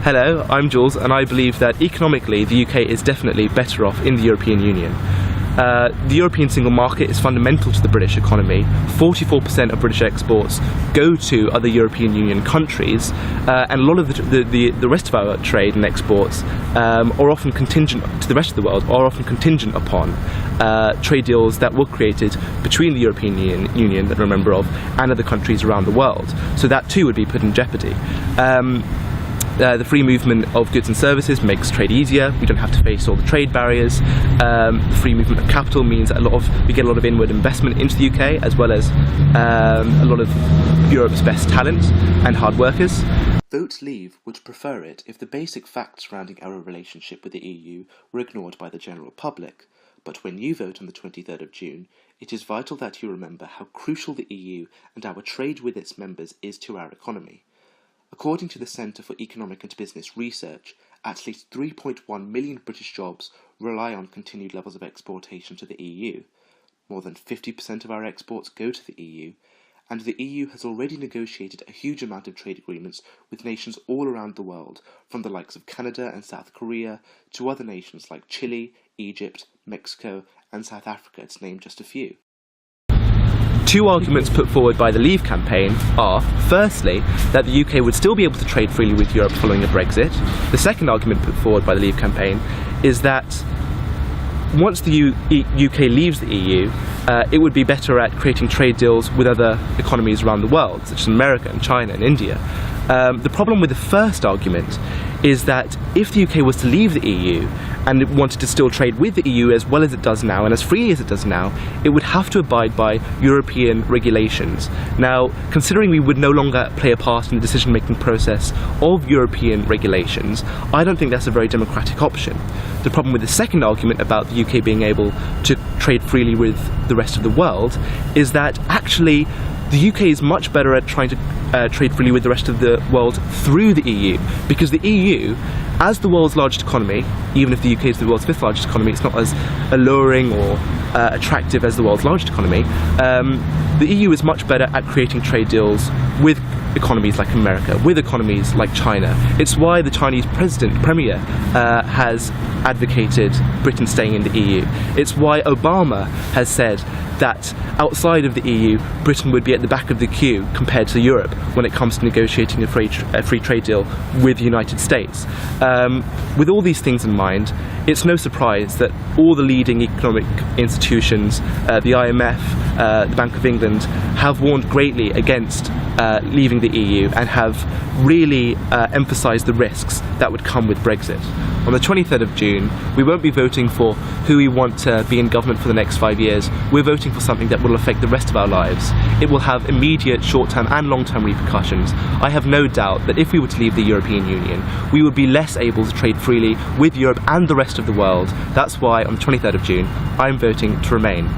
Hello, I'm Jules, and I believe that economically the UK is definitely better off in the European Union. The European single market is fundamental to the British economy. 44% of British exports go to other European Union countries, and a lot of the rest of our trade and exports are often contingent to the rest of the world, are often contingent upon trade deals that were created between the European Union that we're a member of and other countries around the world. So that too would be put in jeopardy. The free movement of goods and services makes trade easier. We don't have to face all the trade barriers. The free movement of capital means that we get a lot of inward investment into the UK, as well as a lot of Europe's best talent and hard workers. Vote Leave would prefer it if the basic facts surrounding our relationship with the EU were ignored by the general public. But when you vote on the 23rd of June, it is vital that you remember how crucial the EU and our trade with its members is to our economy. According to the Centre for Economic and Business Research, at least 3.1 million British jobs rely on continued levels of exportation to the EU. More than 50% of our exports go to the EU, and the EU has already negotiated a huge amount of trade agreements with nations all around the world, from the likes of Canada and South Korea to other nations like Chile, Egypt, Mexico and South Africa, to name just a few. Two arguments put forward by the Leave campaign are, firstly, that the UK would still be able to trade freely with Europe following a Brexit. The second argument put forward by the Leave campaign is that once the UK leaves the EU, it would be better at creating trade deals with other economies around the world, such as America and China and India. The problem with the first argument is that if the UK was to leave the EU and it wanted to still trade with the EU as well as it does now and as freely as it does now, it would have to abide by European regulations. Now, considering we would no longer play a part in the decision-making process of European regulations, I don't think that's a very democratic option. The problem with the second argument about the UK being able to trade freely with the rest of the world is that actually the UK is much better at trying to trade freely with the rest of the world through the EU, because the EU, as the world's largest economy, even if the UK is the world's fifth largest economy, it's not as alluring or attractive as the world's largest economy. The EU is much better at creating trade deals with economies like America, with economies like China. It's why the Chinese premier has advocated Britain staying in the EU. It's why Obama has said that outside of the EU, Britain would be at the back of the queue compared to Europe when it comes to negotiating a free trade deal with the United States. With all these things in mind, it's no surprise that all the leading economic institutions, the IMF, the Bank of England, have warned greatly against leaving the EU and have really emphasised the risks that would come with Brexit. On the 23rd of June, we won't be voting for who we want to be in government for the next 5 years. We're voting for something that will affect the rest of our lives. It will have immediate short-term and long-term repercussions. I have no doubt that if we were to leave the European Union, we would be less able to trade freely with Europe and the rest of the world. That's why on the 23rd of June, I'm voting to remain.